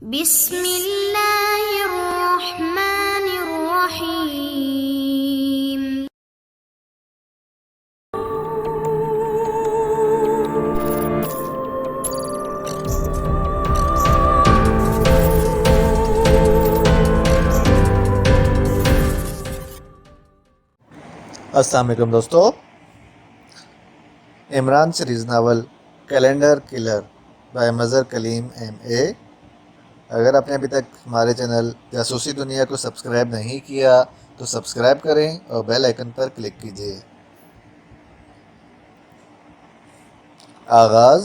بسم اللہ الرحمن الرحیم۔ السلام علیکم دوستو، Imran series novel calendar killer by Mazhar Kaleem M A. اگر آپ نے ابھی تک ہمارے چینل جاسوسی دنیا کو سبسکرائب نہیں کیا تو سبسکرائب کریں اور بیل آئیکن پر کلک کیجیے۔ آغاز۔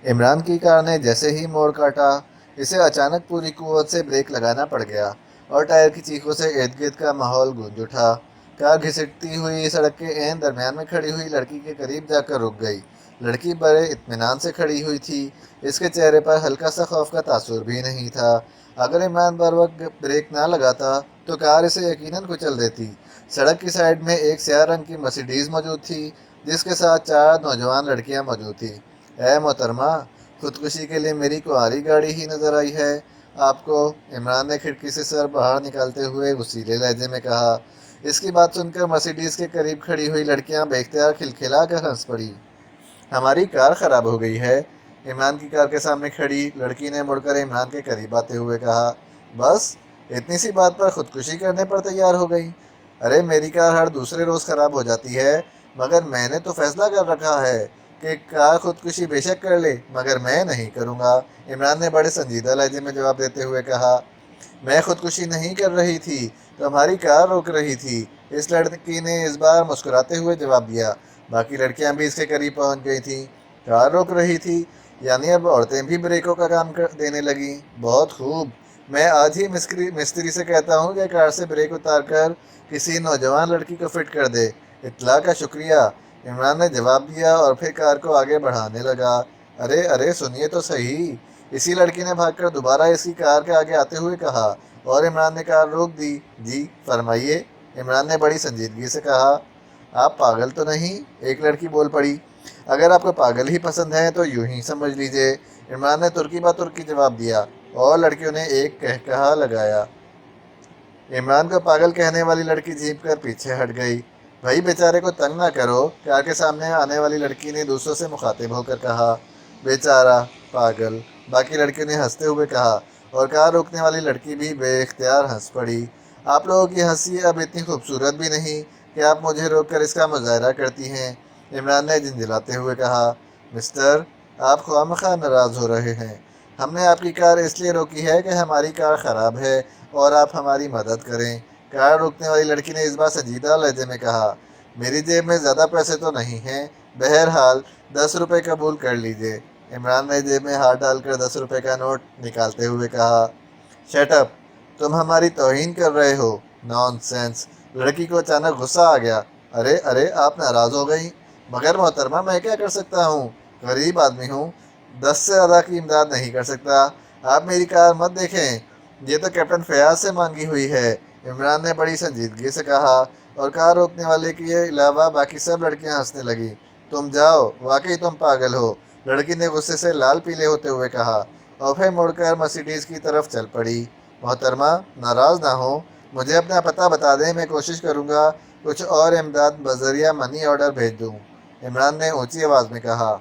عمران کی کار نے جیسے ہی موڑ کاٹا، اسے اچانک پوری قوت سے بریک لگانا پڑ گیا اور ٹائر کی چیخوں سے ارد گرد کا ماحول گونج اٹھا۔ کار گھسٹتی ہوئی سڑک کے عین درمیان میں کھڑی ہوئی لڑکی کے قریب جا کر رک گئی۔ لڑکی بڑے اطمینان سے کھڑی ہوئی تھی، اس کے چہرے پر ہلکا سا خوف کا تاثر بھی نہیں تھا۔ اگر عمران بر وقت بریک نہ لگاتا تو کار اسے یقیناً کچل دیتی۔ سڑک کی سائڈ میں ایک سیاہ رنگ کی مرسیڈیز موجود تھی جس کے ساتھ 4 نوجوان لڑکیاں موجود تھیں۔ اے محترمہ، خودکشی کے لیے میری کواری گاڑی ہی نظر آئی ہے آپ کو؟ عمران نے کھڑکی سے سر باہر نکالتے ہوئے غصیلے لہجے میں کہا۔ اس کی بات سن کر مرسیڈیز کے قریب کھڑی ہوئی لڑکیاں بے اختیار کھلکھلا کر ہنس پڑی۔ ہماری کار خراب ہو گئی ہے، عمران کی کار کے سامنے کھڑی لڑکی نے مڑ کر عمران کے قریب آتے ہوئے کہا۔ بس اتنی سی بات پر خودکشی کرنے پر تیار ہو گئی؟ ارے میری کار ہر دوسرے روز خراب ہو جاتی ہے، مگر میں نے تو فیصلہ کر رکھا ہے کہ کار خودکشی بے شک کر لے، مگر میں نہیں کروں گا، عمران نے بڑے سنجیدہ لہجے میں جواب دیتے ہوئے کہا۔ میں خودکشی نہیں کر رہی تھی، تمہاری کار روک رہی تھی، اس لڑکی نے اس بار مسکراتے ہوئے جواب دیا۔ باقی لڑکیاں بھی اس کے قریب پہنچ گئی تھیں۔ کار روک رہی تھی یعنی اب عورتیں بھی بریکوں کا کام دینے لگیں؟ بہت خوب، میں آج ہی مستری سے کہتا ہوں کہ کار سے بریک اتار کر کسی نوجوان لڑکی کو فٹ کر دے۔ اطلاع کا شکریہ، عمران نے جواب دیا اور پھر کار کو آگے بڑھانے لگا۔ ارے سنیے تو صحیح، اسی لڑکی نے بھاگ کر دوبارہ اس کی کار کے آگے آتے ہوئے کہا اور عمران نے کار روک دی۔ جی فرمائیے، عمران نے بڑی سنجیدگی سے کہا۔ آپ پاگل تو نہیں؟ ایک لڑکی بول پڑی۔ اگر آپ کو پاگل ہی پسند ہے تو یوں ہی سمجھ لیجئے، عمران نے ترکی با ترکی جواب دیا اور لڑکیوں نے ایک کہا لگایا۔ عمران کو پاگل کہنے والی لڑکی جھینپ کر پیچھے ہٹ گئی۔ بھائی بیچارے کو تنگ نہ کرو، کار کے سامنے آنے والی لڑکی نے دوسروں سے مخاطب ہو کر کہا۔ بیچارہ، پاگل، باقی لڑکیوں نے ہنستے ہوئے کہا اور کار روکنے والی لڑکی بھی بے اختیار ہنس پڑی۔ آپ لوگوں کی ہنسی اب اتنی خوبصورت بھی نہیں کہ آپ مجھے روک کر اس کا مظاہرہ کرتی ہیں، عمران نے جھنجھلاتے ہوئے کہا۔ مسٹر، آپ خواہ ناراض ہو رہے ہیں۔ ہم نے آپ کی کار اس لیے روکی ہے کہ ہماری کار خراب ہے اور آپ ہماری مدد کریں، کار روکنے والی لڑکی نے اس بار سنجیدہ لہجے میں کہا۔ میری جیب میں زیادہ پیسے تو نہیں ہیں، بہرحال 10 روپے قبول کر لیجئے، عمران نے جیب میں ہاتھ ڈال کر 10 روپے کا نوٹ نکالتے ہوئے کہا۔ شٹ اپ، تم ہماری توہین کر رہے ہو، نان سینس، لڑکی کو اچانک غصہ آ گیا۔ ارے آپ ناراض ہو گئی؟ مگر محترمہ میں کیا کر سکتا ہوں، غریب آدمی ہوں، 10 سے زیادہ کی امداد نہیں کر سکتا۔ آپ میری کار مت دیکھیں، یہ تو کیپٹن فیاض سے مانگی ہوئی ہے، عمران نے بڑی سنجیدگی سے کہا اور کار روکنے والے کے علاوہ باقی سب لڑکیاں ہنسنے لگیں۔ تم جاؤ، واقعی تم پاگل ہو، لڑکی نے غصے سے لال پیلے ہوتے ہوئے کہا اور پھر مڑ کر مرسیڈیز کی طرف چل پڑی۔ محترمہ ناراض نہ ہو، مجھے اپنا پتہ بتا دیں، میں کوشش کروں گا کچھ اور امداد بذریعہ منی آرڈر بھیج دوں، عمران نے اونچی آواز میں کہا۔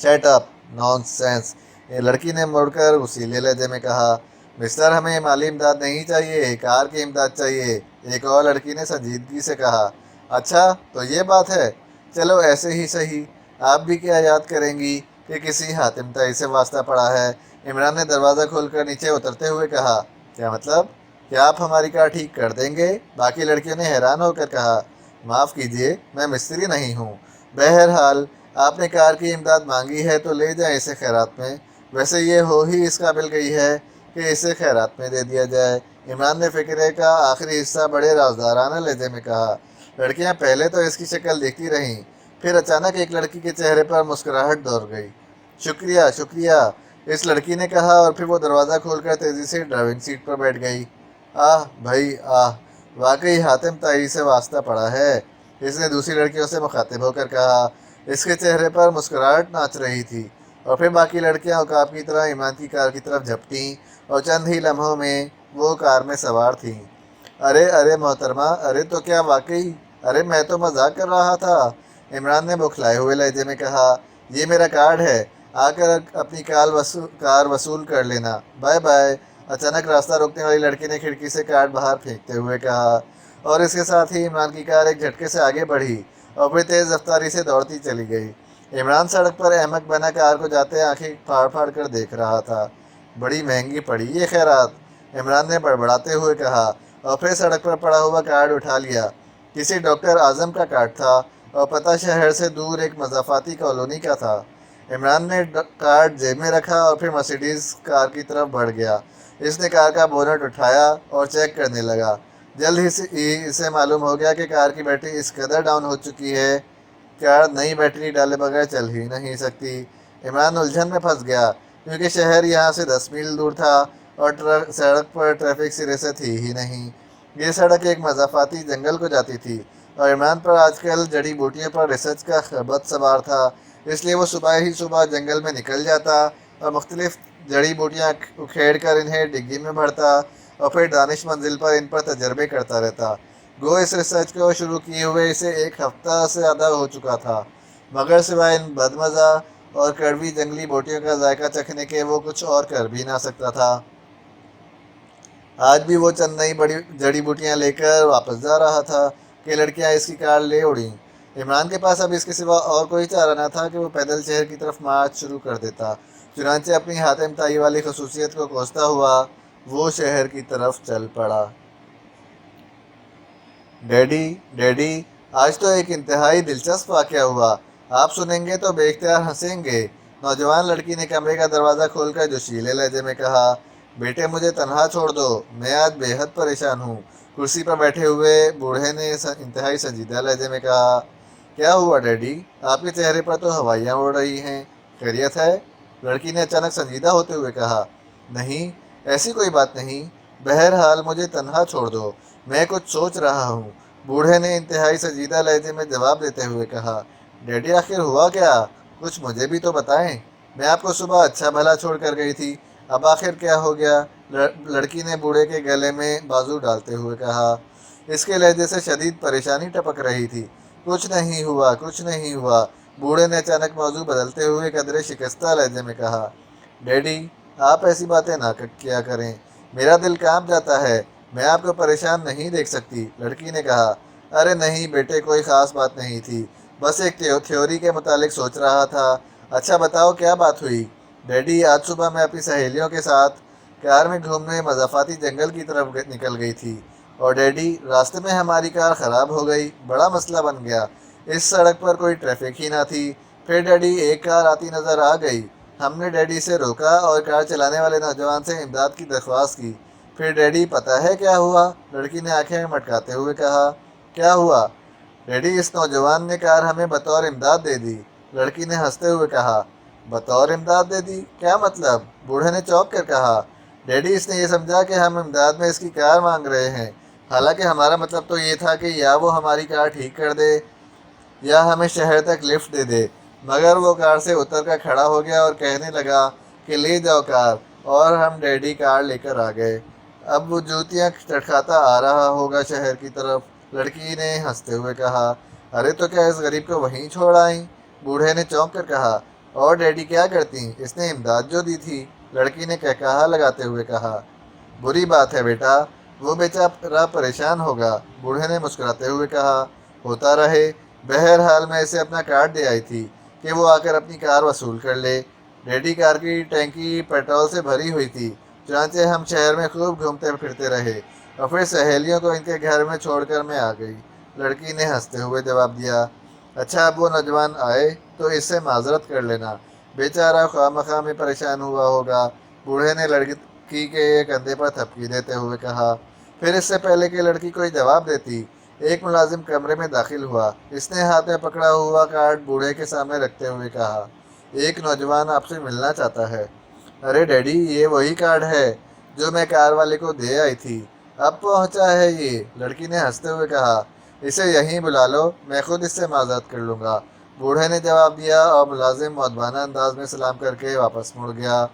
شٹ اپ، نان سینس، لڑکی نے مڑ کر غصیلے لہجے میں کہا۔ مسٹر، ہمیں مالی امداد نہیں چاہیے، کار کی امداد چاہیے، ایک اور لڑکی نے سنجیدگی سے کہا۔ اچھا تو یہ بات ہے، چلو ایسے ہی صحیح، آپ بھی کیا یاد کریں گی کہ کسی حاتم تائی سے واسطہ پڑا ہے، عمران نے دروازہ کھول کر نیچے اترتے ہوئے کہا۔ کیا مطلب؟ کیا آپ ہماری کار ٹھیک کر دیں گے؟ باقی لڑکیوں نے حیران ہو کر کہا۔ معاف کیجیے، میں مستری نہیں ہوں، بہرحال آپ نے کار کی امداد مانگی ہے تو لے جائیں اسے خیرات میں، ویسے یہ ہو ہی اس قابل گئی ہے کہ اسے خیرات میں دے دیا جائے، عمران نے فقرے کا آخری حصہ بڑے رازدارانہ لہجے میں کہا۔ لڑکیاں پہلے تو اس کی شکل دیکھتی رہیں، پھر اچانک ایک لڑکی کے چہرے پر مسکراہٹ دوڑ گئی۔ شکریہ، اس لڑکی نے کہا اور پھر وہ دروازہ کھول کر تیزی سے ڈرائیونگ سیٹ پر بیٹھ گئی۔ آہ بھائی آہ، واقعی حاتم تائی سے واسطہ پڑا ہے، اس نے دوسری لڑکیوں سے مخاطب ہو کر کہا۔ اس کے چہرے پر مسکراہٹ ناچ رہی تھی۔ اور پھر باقی لڑکیاں عقاب کی طرح عمران کی کار کی طرف جھپٹیں اور چند ہی لمحوں میں وہ کار میں سوار تھیں۔ ارے محترمہ، ارے تو کیا واقعی؟ ارے میں تو مذاق کر رہا تھا، عمران نے بوکھلائے ہوئے لہجے میں کہا۔ یہ میرا کارڈ ہے، آ کر اپنی کار وصول کر لینا، بائے بائے۔ اچانک راستہ روکنے والی لڑکی نے کھڑکی سے کارڈ باہر پھینکتے ہوئے کہا، اور اس کے ساتھ ہی عمران کی کار ایک جھٹکے سے آگے بڑھی اور پھر تیز رفتاری سے دوڑتی چلی گئی۔ عمران سڑک پر احمق بنا کار کو جاتے آنکھیں پھاڑ پھاڑ کر دیکھ رہا تھا۔ بڑی مہنگی پڑی یہ خیرات، عمران نے بڑبڑاتے ہوئے کہا، اور پھر سڑک پر پڑا ہوا کارڈ اٹھا لیا۔ کسی ڈاکٹر اعظم کا کارڈ تھا اور پتہ شہر سے دور ایک مضافاتی کالونی کا تھا۔ عمران نے کارڈ جیب میں رکھا اور پھر مرسیڈیز کار کی طرف بڑھ گیا۔ اس نے کار کا بونٹ اٹھایا اور چیک کرنے لگا۔ جلد ہی اسے معلوم ہو گیا کہ کار کی بیٹری اس قدر ڈاؤن ہو چکی ہے کار نئی بیٹری ڈالے بغیر چل ہی نہیں سکتی۔ عمران الجھن میں پھنس گیا کیونکہ شہر یہاں سے 10 میل دور تھا اور سڑک پر ٹریفک سرے سے تھی ہی نہیں۔ یہ سڑک ایک مضافاتی جنگل کو جاتی تھی اور عمران پر آج کل جڑی بوٹیوں پر ریسرچ کا خبت سوار تھا، اس لیے وہ صبح ہی صبح جنگل میں نکل جاتا اور مختلف جڑی بوٹیاں اکھیڑ کر انہیں ڈگی میں بھرتا اور پھر دانش منزل پر ان پر تجربے کرتا رہتا۔ گو اس ریسرچ کو شروع کیے ہوئے اسے 1 ہفتہ سے زیادہ ہو چکا تھا، مگر سوائے ان بدمزہ اور کڑوی جنگلی بوٹیوں کا ذائقہ چکھنے کے وہ کچھ اور کر بھی نہ سکتا تھا۔ آج بھی وہ چند نئی بڑی جڑی بوٹیاں لے کر واپس جا رہا تھا کہ لڑکیاں اس کی کار لے اڑیں۔ عمران کے پاس اب اس کے سوا اور کوئی چارہ نہ تھا کہ وہ پیدل شہر کی طرف مارچ شروع کر دیتا۔ چنانچہ اپنی حاتم طائی والی خصوصیت کو کوستا ہوا وہ شہر کی طرف چل پڑا۔ ڈیڈی، آج تو ایک انتہائی دلچسپ واقعہ ہوا، آپ سنیں گے تو بے اختیار ہنسیں گے، نوجوان لڑکی نے کمرے کا دروازہ کھول کر جوشیلے لہجے میں کہا۔ بیٹے مجھے تنہا چھوڑ دو، میں آج بے حد پریشان ہوں، کرسی پر بیٹھے ہوئے بوڑھے نے انتہائی سنجیدہ لہجے میں کہا۔ کیا ہوا ڈیڈی؟ آپ کے چہرے پر تو ہوائیاں اڑ رہی ہیں، خیریت ہے؟ لڑکی نے اچانک سنجیدہ ہوتے ہوئے کہا۔ نہیں، ایسی کوئی بات نہیں، بہرحال مجھے تنہا چھوڑ دو، میں کچھ سوچ رہا ہوں، بوڑھے نے انتہائی سنجیدہ لہجے میں جواب دیتے ہوئے کہا۔ ڈیڈی آخر ہوا کیا؟ کچھ مجھے بھی تو بتائیں، میں آپ کو صبح اچھا بھلا چھوڑ کر گئی تھی، اب آخر کیا ہو گیا؟ لڑکی نے بوڑھے کے گلے میں بازو ڈالتے ہوئے کہا۔ اس کے لہجے سے شدید پریشانی ٹپک رہی تھی۔ کچھ نہیں ہوا، بوڑھے نے اچانک موضوع بدلتے ہوئے قدرے شکستہ لہجے میں کہا۔ ڈیڈی آپ ایسی باتیں نہ کیا کریں، میرا دل کانپ جاتا ہے، میں آپ کو پریشان نہیں دیکھ سکتی، لڑکی نے کہا۔ ارے نہیں بیٹے، کوئی خاص بات نہیں تھی، بس ایک تھیوری کے متعلق سوچ رہا تھا۔ اچھا بتاؤ کیا بات ہوئی؟ ڈیڈی آج صبح میں اپنی سہیلیوں کے ساتھ کار میں گھومنے مضافاتی جنگل کی طرف نکل گئی تھی، اور ڈیڈی راستے میں ہماری کار خراب ہو گئی، بڑا مسئلہ بن گیا، اس سڑک پر کوئی ٹریفک ہی نہ تھی، پھر ڈیڈی ایک کار آتی نظر آ گئی، ہم نے ڈیڈی سے روکا اور کار چلانے والے نوجوان سے امداد کی درخواست کی، پھر ڈیڈی پتہ ہے کیا ہوا؟ لڑکی نے آنکھیں مٹکاتے ہوئے کہا۔ کیا ہوا؟ ڈیڈی اس نوجوان نے کار ہمیں بطور امداد دے دی، لڑکی نے ہنستے ہوئے کہا۔ بطور امداد دے دی؟ کیا مطلب؟ بوڑھے نے چونک کر کہا۔ ڈیڈی اس نے یہ سمجھا کہ ہم امداد میں اس کی کار مانگ رہے ہیں، حالانکہ ہمارا مطلب تو یہ تھا کہ یا وہ ہماری کار ٹھیک کر دے یا ہمیں شہر تک لفٹ دے دے، مگر وہ کار سے اتر کر کھڑا ہو گیا اور کہنے لگا کہ لے جاؤ کار، اور ہم ڈیڈی کار لے کر آ گئے، اب وہ جوتیاں چٹکھاتا آ رہا ہوگا شہر کی طرف، لڑکی نے ہنستے ہوئے کہا۔ ارے تو کیا اس غریب کو وہیں چھوڑ آئیں؟ بوڑھے نے چونک کر کہا۔ اور ڈیڈی کیا کرتی؟ اس نے امداد جو دی تھی، لڑکی نے کہا لگاتے ہوئے کہا۔ بری بات ہے بیٹا، وہ بیچارہ پریشان ہوگا، بوڑھے نے مسکراتے ہوئے کہا۔ ہوتا رہے، بہرحال میں اسے اپنا کارڈ دے آئی تھی کہ وہ آ کر اپنی کار وصول کر لے۔ ڈیڈی کار کی ٹینکی پیٹرول سے بھری ہوئی تھی، چنانچہ ہم شہر میں خوب گھومتے پھرتے رہے اور پھر سہیلیوں کو ان کے گھر میں چھوڑ کر میں آ گئی، لڑکی نے ہنستے ہوئے جواب دیا۔ اچھا اب وہ نوجوان آئے تو اس سے معذرت کر لینا، بیچارہ خواہ مخواہ میں پریشان ہوا ہوگا، بوڑھے نے لڑکی کے کندھے پر تھپکی دیتے ہوئے کہا۔ پھر اس سے پہلے کہ لڑکی کوئی جواب دیتی، ایک ملازم کمرے میں داخل ہوا، اس نے ہاتھ میں پکڑا ہوا کارڈ بوڑھے کے سامنے رکھتے ہوئے کہا۔ ایک نوجوان آپ سے ملنا چاہتا ہے۔ ارے ڈیڈی یہ وہی کارڈ ہے جو میں کار والے کو دے آئی تھی، اب پہنچا ہے یہ، لڑکی نے ہنستے ہوئے کہا۔ اسے یہیں بلا لو، میں خود اس سے معذرت کر لوں گا، بوڑھے نے جواب دیا اور ملازم مؤدبانہ انداز میں سلام کر کے واپس مڑ گیا۔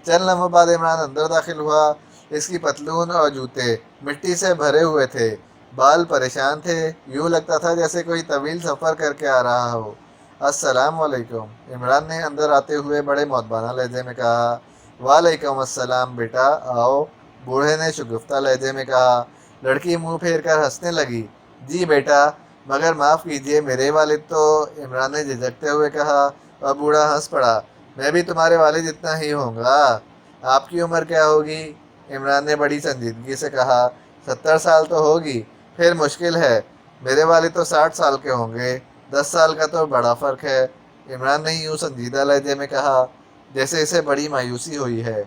چند لمحوں بعد عمران اندر داخل ہوا۔ اس کی پتلون اور جوتے مٹی سے بھرے ہوئے تھے، بال پریشان تھے، یوں لگتا تھا جیسے کوئی طویل سفر کر کے آ رہا ہو۔ السلام علیکم، عمران نے اندر آتے ہوئے بڑے مؤدبانہ لہجے میں کہا۔ وعلیکم السلام بیٹا، آؤ، بوڑھے نے شگفتہ لہجے میں کہا۔ لڑکی منہ پھیر کر ہنسنے لگی۔ جی بیٹا، مگر معاف کیجیے میرے والد تو، عمران نے جھجکتے ہوئے کہا، اور بوڑھا ہنس پڑا۔ میں بھی تمہارے والد اتنا ہی ہوں گا۔ آپ کی عمر کیا ہوگی؟ عمران نے بڑی سنجیدگی سے کہا۔ 70 سال تو ہوگی، پھر مشکل ہے، میرے والد تو 60 سال کے ہوں گے، 10 سال کا تو بڑا فرق ہے، عمران نے یوں سنجیدہ لہجے میں کہا جیسے اسے بڑی مایوسی ہوئی ہے۔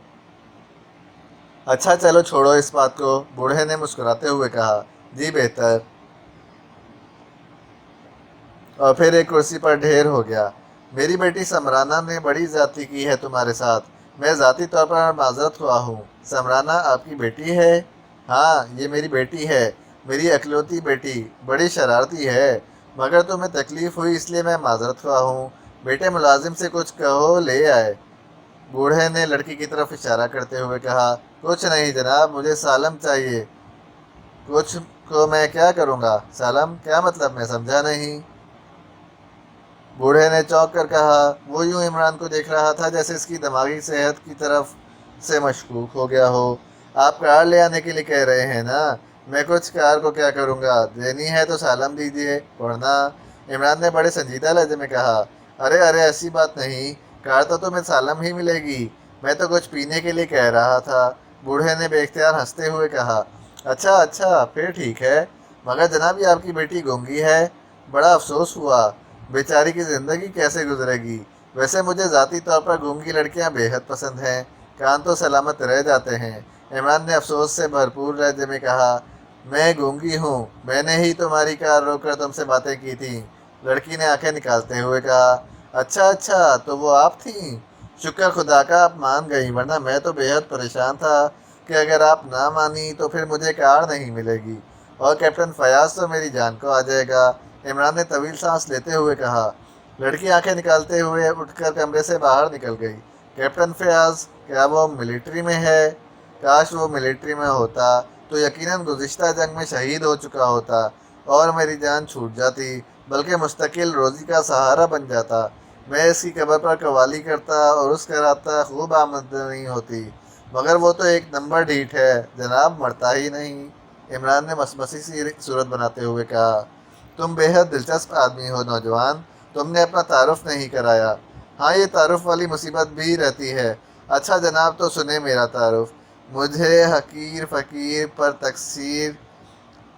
اچھا چلو چھوڑو اس بات کو، بوڑھے نے مسکراتے ہوئے کہا۔ جی بہتر، اور پھر ایک کرسی پر ڈھیر ہو گیا۔ میری بیٹی سمرانہ نے بڑی زیادتی کی ہے تمہارے ساتھ، میں ذاتی طور پر معذرت خواہ ہوں۔ سمرانہ آپ کی بیٹی ہے؟ ہاں، یہ میری بیٹی ہے، میری اکلوتی بیٹی، بڑی شرارتی ہے، مگر تمہیں تکلیف ہوئی اس لیے میں معذرت خواہ ہوں۔ بیٹے ملازم سے کچھ کہو لے آئے، بوڑھے نے لڑکی کی طرف اشارہ کرتے ہوئے کہا۔ کچھ نہیں جناب، مجھے سالم چاہیے۔ کچھ کو میں کیا کروں گا؟ سالم کیا مطلب، میں سمجھا نہیں، بوڑھے نے چونک کر کہا۔ وہ یوں عمران کو دیکھ رہا تھا جیسے اس کی دماغی صحت کی طرف سے مشکوک ہو گیا ہو۔ آپ کار لے آنے کے لیے کہہ رہے ہیں نا؟ میں کچھ کار کو کیا کروں گا، دینی ہے تو سالم دیجیے، ورنہ، عمران نے بڑے سنجیدہ لہجے میں کہا۔ ارے ارے، ایسی بات نہیں، کار تو تمہیں سالم ہی ملے گی، میں تو کچھ پینے کے لیے کہہ رہا تھا، بوڑھے نے بے اختیار ہنستے ہوئے کہا۔ اچھا اچھا، پھر ٹھیک ہے، مگر جناب یہ آپ کی بیٹی گونگی ہے، بڑا افسوس ہوا، بیچاری کی زندگی کیسے گزرے گی؟ ویسے مجھے ذاتی طور پر گونگی لڑکیاں بے حد پسند ہیں، کان تو سلامت رہ جاتے ہیں، عمران نے افسوس سے بھرپور لہجے میں کہا۔ میں گونگی ہوں، میں نے ہی تمہاری کار روک کر تم سے باتیں کی تھیں، لڑکی نے آنکھیں نکالتے ہوئے کہا۔ اچھا اچھا، تو وہ آپ تھیں، شکر خدا کا آپ مان گئی، ورنہ میں تو بے حد پریشان تھا کہ اگر آپ نہ مانی تو پھر مجھے کار نہیں ملے گی، اور کیپٹن فیاض تو میری جان کو آ جائے گا، عمران نے طویل سانس لیتے ہوئے کہا۔ لڑکی آنکھیں نکالتے ہوئے اٹھ کر کمرے سے باہر نکل گئی۔ کیپٹن فیاض، کیا وہ ملٹری میں ہے؟ کاش وہ ملٹری میں ہوتا تو یقیناً گزشتہ جنگ میں شہید ہو چکا ہوتا اور میری جان چھوٹ جاتی، بلکہ مستقل روزی کا سہارا بن جاتا، میں اس کی قبر پر قوالی کرتا اور اس کا رابطہ خوب آمدنی ہوتی، مگر وہ تو ایک نمبر ڈھیٹ ہے جناب، مرتا ہی نہیں، عمران نے مسمسی سی صورت بناتے ہوئے کہا۔ تم بے حد دلچسپ آدمی ہو نوجوان، تم نے اپنا تعارف نہیں کرایا۔ ہاں، یہ تعارف والی مصیبت بھی رہتی ہے۔ اچھا جناب، تو سنیں میرا تعارف، مجھے حقیر فقیر پر تقصیر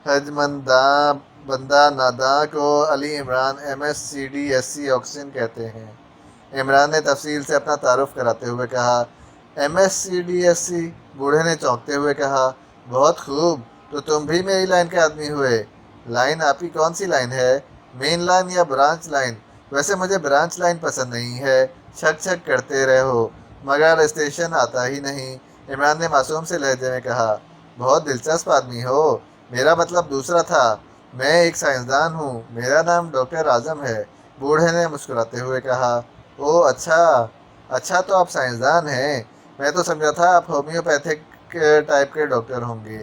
حرجمنداں بندہ ناداں کو علی عمران MSc/DSc آکسیجن کہتے ہیں، عمران نے تفصیل سے اپنا تعارف کراتے ہوئے کہا۔ MSc/DSc، بوڑھے نے چونکتے ہوئے کہا۔ بہت خوب، تو تم بھی میری لائن کے آدمی ہوئے۔ لائن آپ کی کون سی لائن ہے، مین لائن یا برانچ لائن؟ ویسے مجھے برانچ لائن پسند نہیں ہے، چھک چھک کرتے رہو مگر اسٹیشن آتا ہی نہیں، عمران نے معصوم سے لہجے میں کہا۔ بہت دلچسپ آدمی ہو، میرا مطلب دوسرا تھا، میں ایک سائنسدان ہوں، میرا نام ڈاکٹر اعظم ہے، بوڑھے نے مسکراتے ہوئے کہا۔ او اچھا، اچھا تو آپ سائنسدان ہیں، میں تو سمجھا تھا آپ ہومیوپیتھک ٹائپ کے ڈاکٹر ہوں گے،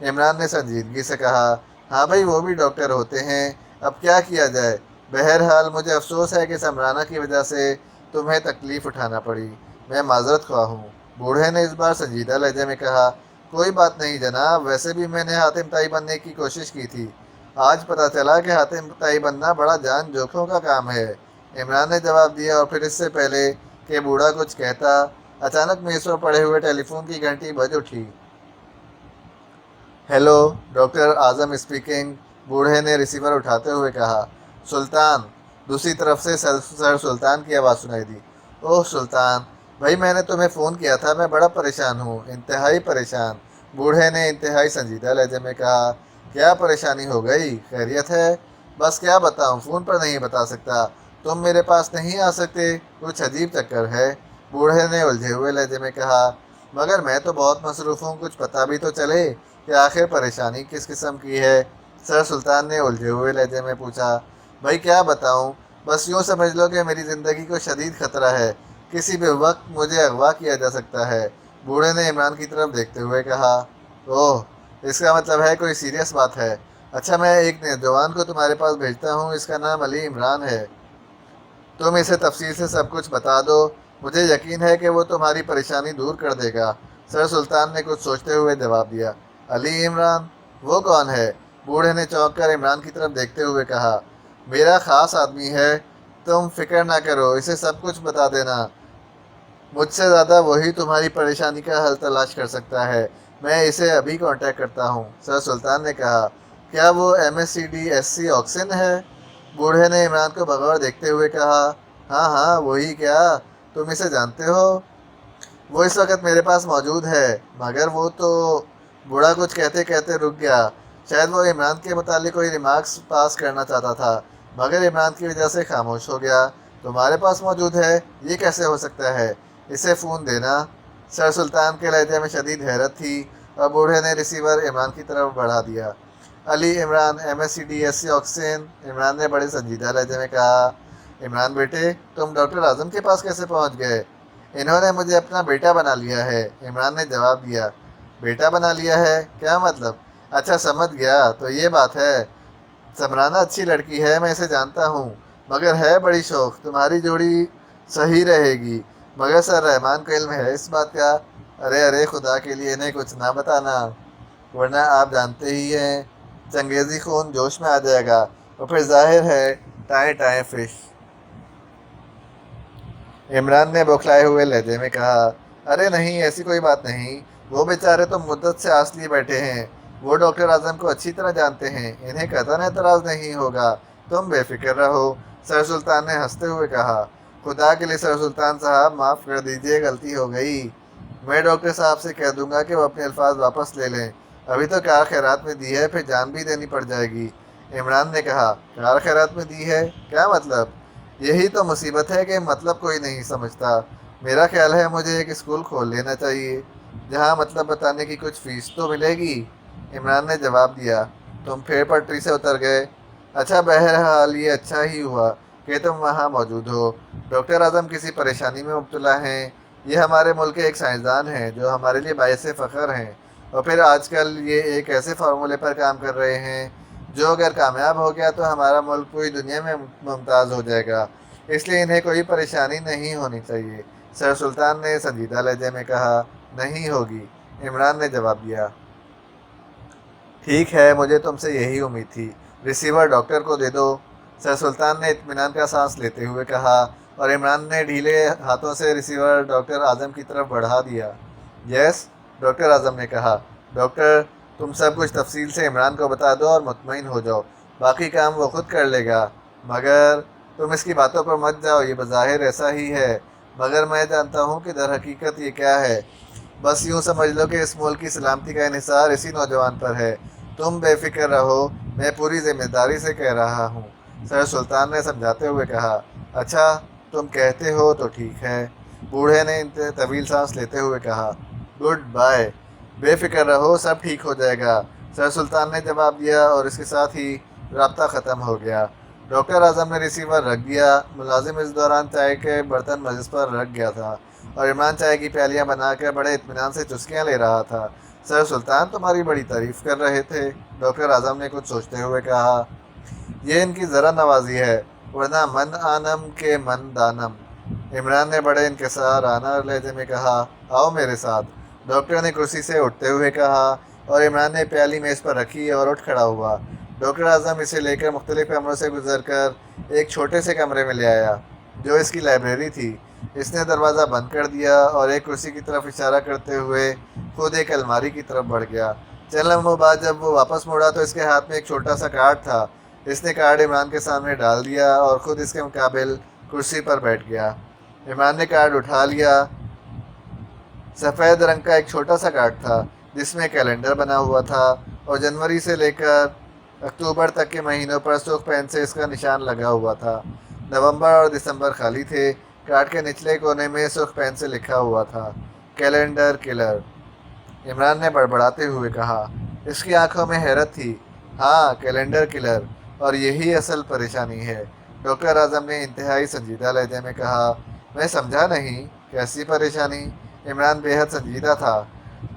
عمران نے سنجیدگی سے کہا۔ ہاں بھائی، وہ بھی ڈاکٹر ہوتے ہیں، اب کیا کیا جائے، بہرحال مجھے افسوس ہے کہ سمرانہ کی وجہ سے تمہیں تکلیف اٹھانا پڑی، میں معذرت خواہ ہوں، بوڑھے نے اس بار سنجیدہ لہجے میں کہا۔ کوئی بات نہیں جناب، ویسے بھی میں نے حاتم طائی بننے کی کوشش کی تھی، آج پتہ چلا کہ حاتم طائی بننا بڑا جان جوکھوں کا کام ہے، عمران نے جواب دیا، اور پھر اس سے پہلے کہ بوڑھا کچھ کہتا، اچانک میز پر پڑے ہوئے ٹیلی فون کی گھنٹی بج اٹھی۔ ہیلو، ڈاکٹر اعظم اسپیکنگ، بوڑھے نے ریسیور اٹھاتے ہوئے کہا۔ سلطان، دوسری طرف سے سر سلطان کی آواز سنائی دی۔ اوہ سلطان بھائی، میں نے تمہیں فون کیا تھا، میں بڑا پریشان ہوں، انتہائی پریشان، بوڑھے نے انتہائی سنجیدہ لہجے میں کہا۔ کیا پریشانی ہو گئی، خیریت ہے؟ بس کیا بتاؤں، فون پر نہیں بتا سکتا، تم میرے پاس نہیں آ سکتے، کچھ عجیب چکر ہے، بوڑھے نے الجھے ہوئے لہجے میں کہا۔ مگر میں تو بہت مصروف ہوں، کچھ پتہ بھی تو چلے کہ آخر پریشانی کس قسم کی ہے، سر سلطان نے الجھے ہوئے لہجے میں پوچھا۔ بھائی کیا بتاؤں، بس یوں سمجھ لو کہ میری زندگی کو شدید خطرہ ہے، کسی بھی وقت مجھے اغوا کیا جا سکتا ہے۔ بوڑھے نے عمران کی طرف دیکھتے ہوئے کہا، اوہ، اس کا مطلب ہے کوئی سیریس بات ہے۔ اچھا، میں ایک نوجوان کو تمہارے پاس بھیجتا ہوں، اس کا نام علی عمران ہے، تم اسے تفصیل سے سب کچھ بتا دو، مجھے یقین ہے کہ وہ تمہاری پریشانی دور کر دے گا۔ سر سلطان نے کچھ سوچتے ہوئے جواب دیا، علی عمران؟ وہ کون ہے؟ بوڑھے نے چونک کر عمران کی طرف دیکھتے ہوئے کہا، میرا خاص آدمی ہے، تم فکر نہ کرو، اسے سب کچھ بتا دینا، مجھ سے زیادہ وہی تمہاری پریشانی کا حل تلاش کر سکتا ہے، میں اسے ابھی کانٹیکٹ کرتا ہوں۔ سر سلطان نے کہا، کیا وہ MSCDSC آکسن ہے؟ بوڑھے نے عمران کو بغور دیکھتے ہوئے کہا، ہاں ہاں وہی، کیا تم اسے جانتے ہو؟ وہ اس وقت میرے پاس موجود ہے، مگر وہ تو… بوڑھا کچھ کہتے کہتے رک گیا، شاید وہ عمران کے متعلق کوئی ریمارکس پاس کرنا چاہتا تھا، مگر عمران کی وجہ سے خاموش ہو گیا۔ تمہارے پاس موجود ہے؟ یہ کیسے ہو سکتا ہے؟ اسے فون دینا۔ سر سلطان کے لہجے میں شدید حیرت تھی اور بوڑھے نے ریسیور عمران کی طرف بڑھا دیا۔ علی عمران، MSCDSC آکسین، عمران نے بڑے سنجیدہ لہجے میں کہا۔ عمران بیٹے، تم ڈاکٹر اعظم کے پاس کیسے پہنچ گئے؟ انہوں نے مجھے اپنا بیٹا بنا لیا ہے، عمران نے جواب دیا۔ بیٹا بنا لیا ہے؟ کیا مطلب؟ اچھا سمجھ گیا، تو یہ بات ہے۔ سمرانہ اچھی لڑکی ہے، میں اسے جانتا ہوں، مگر ہے بڑی شوخ، تمہاری جوڑی صحیح رہے گی، مگر سر رحمان کو علم ہے اس بات کا؟ ارے خدا کے لیے انہیں کچھ نہ بتانا، ورنہ آپ جانتے ہی ہیں چنگیزی خون جوش میں آ جائے گا، اور پھر ظاہر ہے ٹائیں ٹائیں فش۔ عمران نے بوکھلائے ہوئے لہجے میں کہا، ارے نہیں، ایسی کوئی بات نہیں، وہ بیچارے تو مدت سے آس لیے بیٹھے ہیں، وہ ڈاکٹر اعظم کو اچھی طرح جانتے ہیں، انہیں قطعاً اعتراض نہیں ہوگا، تم بے فکر رہو۔ سر سلطان نے ہنستے ہوئے کہا، خدا کے لیے سر سلطان صاحب معاف کر دیجیے، غلطی ہو گئی، میں ڈاکٹر صاحب سے کہہ دوں گا کہ وہ اپنے الفاظ واپس لے لیں، ابھی تو کار خیرات میں دی ہے، پھر جان بھی دینی پڑ جائے گی۔ عمران نے کہا، کار خیرات میں دی ہے؟ کیا مطلب؟ یہی تو مصیبت ہے کہ مطلب کوئی نہیں سمجھتا۔ میرا خیال ہے مجھے ایک اسکول کھول لینا چاہیے، جہاں مطلب بتانے کی کچھ فیس تو ملے گی۔ عمران نے جواب دیا، تم پھر پٹری سے اتر گئے۔ اچھا، بہرحال یہ اچھا ہی ہوا کہ تم وہاں موجود ہو، ڈاکٹر اعظم کسی پریشانی میں مبتلا ہیں، یہ ہمارے ملک کے ایک سائنسدان ہیں جو ہمارے لیے باعث فخر ہیں، اور پھر آج کل یہ ایک ایسے فارمولے پر کام کر رہے ہیں جو اگر کامیاب ہو گیا تو ہمارا ملک پوری دنیا میں ممتاز ہو جائے گا، اس لیے انہیں کوئی پریشانی نہیں ہونی چاہیے۔ سر سلطان نے سنجیدہ لہجے میں کہا، نہیں ہوگی، عمران نے جواب دیا۔ ٹھیک ہے، مجھے تم سے یہی امید تھی، ریسیور ڈاکٹر کو دے دو۔ سر سلطان نے اطمینان کا سانس لیتے ہوئے کہا، اور عمران نے ڈھیلے ہاتھوں سے ریسیور ڈاکٹر اعظم کی طرف بڑھا دیا۔ یس، ڈاکٹر اعظم نے کہا، ڈاکٹر تم سب کچھ تفصیل سے عمران کو بتا دو اور مطمئن ہو جاؤ، باقی کام وہ خود کر لے گا، مگر تم اس کی باتوں پر مت جاؤ، یہ بظاہر ایسا ہی ہے، مگر میں جانتا ہوں کہ در حقیقت یہ کیا ہے۔ بس یوں سمجھ لو کہ اس ملک کی سلامتی کا انحصار اسی نوجوان پر ہے، تم بے فکر رہو، میں پوری ذمہ داری سے کہہ رہا ہوں۔ سر سلطان نے سمجھاتے ہوئے کہا، اچھا تم کہتے ہو تو ٹھیک ہے۔ بوڑھے نے طویل سانس لیتے ہوئے کہا، گڈ بائے، بے فکر رہو، سب ٹھیک ہو جائے گا، سر سلطان نے جواب دیا، اور اس کے ساتھ ہی رابطہ ختم ہو گیا۔ ڈاکٹر اعظم نے ریسیور رکھ دیا، ملازم اس دوران چائے کے برتن میز پر رکھ گیا تھا، اور عمران چائے کی پیالیاں بنا کر بڑے اطمینان سے چسکیاں لے رہا تھا۔ سر سلطان تمہاری بڑی تعریف کر رہے تھے، ڈاکٹر اعظم نے کچھ سوچتے ہوئے کہا، یہ ان کی ذرا نوازی ہے، ورنہ من آنم کے من دانم۔ عمران نے بڑے انکسارانہ لہجے میں کہا، آؤ میرے ساتھ، ڈاکٹر نے کرسی سے اٹھتے ہوئے کہا، اور عمران نے پیالی میز پر رکھی اور اٹھ کھڑا ہوا۔ ڈاکٹر اعظم اسے لے کر مختلف کمروں سے گزر کر ایک چھوٹے سے کمرے میں لے آیا جو اس کی لائبریری تھی۔ اس نے دروازہ بند کر دیا اور ایک کرسی کی طرف اشارہ کرتے ہوئے خود ایک الماری کی طرف بڑھ گیا۔ چند لمحوں بعد جب وہ واپس مڑا تو اس کے ہاتھ میں ایک چھوٹا سا کارڈ تھا۔ اس نے کارڈ عمران کے سامنے ڈال دیا اور خود اس کے مقابل کرسی پر بیٹھ گیا۔ عمران نے کارڈ اٹھا لیا۔ سفید رنگ کا ایک چھوٹا سا کارڈ تھا جس میں کیلنڈر بنا ہوا تھا، اور جنوری سے لے کر اکتوبر تک کے مہینوں پر سرخ پین سے اس کا نشان لگا ہوا تھا۔ نومبر اور دسمبر خالی تھے۔ کارڈ کے نچلے کونے میں سرخ پین سے لکھا ہوا تھا، کیلنڈر کلر۔ عمران نے بڑبڑاتے ہوئے کہا، اس کی آنکھوں میں حیرت تھی، ہاں کیلنڈر کلر، اور یہی اصل پریشانی ہے۔ ڈاکٹر اعظم نے انتہائی سنجیدہ لہجے میں کہا، میں سمجھا نہیں، کیسی پریشانی؟ عمران بے حد سنجیدہ تھا۔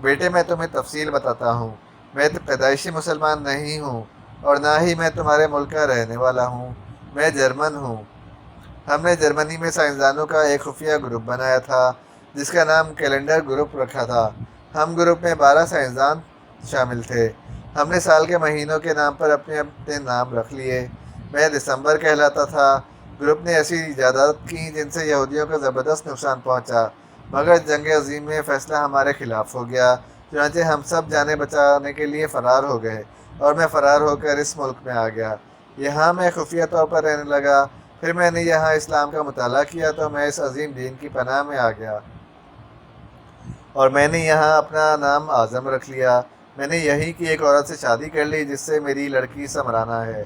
بیٹے میں تمہیں تفصیل بتاتا ہوں، میں پیدائشی مسلمان نہیں ہوں اور نہ ہی میں تمہارے ملک کا رہنے والا ہوں، میں جرمن ہوں۔ ہم نے جرمنی میں سائنسدانوں کا ایک خفیہ گروپ بنایا تھا جس کا نام کیلنڈر گروپ رکھا تھا۔ ہم گروپ میں 12 سائنسدان شامل تھے۔ ہم نے سال کے مہینوں کے نام پر اپنے اپنے نام رکھ لیے۔ میں دسمبر کہلاتا تھا۔ گروپ نے ایسی ایجادات کی جن سے یہودیوں کو زبردست نقصان پہنچا، مگر جنگ عظیم میں فیصلہ ہمارے خلاف ہو گیا، چنانچہ ہم سب جانیں بچانے کے لیے فرار ہو گئے اور میں فرار ہو کر اس ملک میں آ گیا۔ یہاں میں خفیہ طور پر رہنے لگا۔ پھر میں نے یہاں اسلام کا مطالعہ کیا تو میں اس عظیم دین کی پناہ میں آ گیا اور میں نے یہاں اپنا نام اعظم رکھ لیا۔ میں نے یہی کی ایک عورت سے شادی کر لی جس سے میری لڑکی سمرانہ ہے۔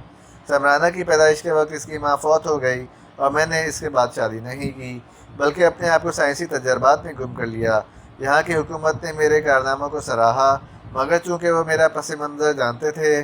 سمرانہ کی پیدائش کے وقت اس کی ماں فوت ہو گئی اور میں نے اس کے بعد شادی نہیں کی، بلکہ اپنے آپ کو سائنسی تجربات میں گم کر لیا۔ یہاں کی حکومت نے میرے کارناموں کو سراہا، مگر چونکہ وہ میرا پس منظر جانتے تھے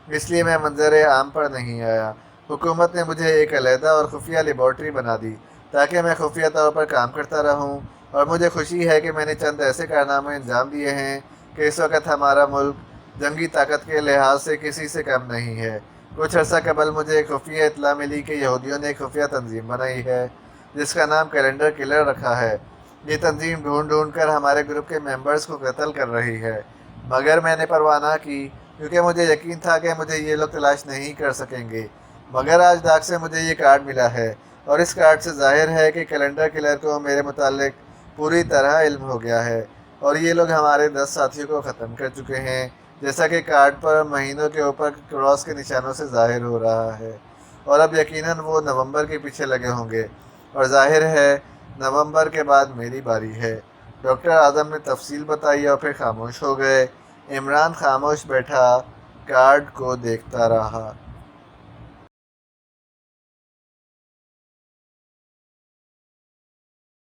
اس لیے میں منظر عام پر نہیں آیا۔ حکومت نے مجھے ایک علیحدہ اور خفیہ لیبارٹری بنا دی تاکہ میں خفیہ طور پر کام کرتا رہوں، اور مجھے خوشی ہے کہ میں نے چند ایسے کارنامے انجام دیے ہیں کہ اس وقت ہمارا ملک جنگی طاقت کے لحاظ سے کسی سے کم نہیں ہے۔ کچھ عرصہ قبل مجھے ایک خفیہ اطلاع ملی کہ یہودیوں نے ایک خفیہ تنظیم بنائی ہے جس کا نام کیلنڈر کلر رکھا ہے۔ یہ تنظیم ڈھونڈ ڈھونڈ کر ہمارے گروپ کے ممبرز کو قتل کر رہی ہے، مگر میں نے پرواہ نہ کی کیونکہ مجھے یقین تھا کہ مجھے یہ لوگ تلاش نہیں کر سکیں گے۔ مگر آج ڈاک سے مجھے یہ کارڈ ملا ہے اور اس کارڈ سے ظاہر ہے کہ کیلنڈر کلر کو میرے متعلق پوری طرح علم ہو گیا ہے اور یہ لوگ ہمارے 10 ساتھیوں کو ختم کر چکے ہیں، جیسا کہ کارڈ پر مہینوں کے اوپر کراس کے نشانوں سے ظاہر ہو رہا ہے، اور اب یقیناً وہ نومبر کے پیچھے لگے ہوں گے، اور ظاہر ہے نومبر کے بعد میری باری ہے۔ ڈاکٹر اعظم نے تفصیل بتائی اور پھر خاموش ہو گئے۔ عمران خاموش بیٹھا، کارڈ کو دیکھتا رہا۔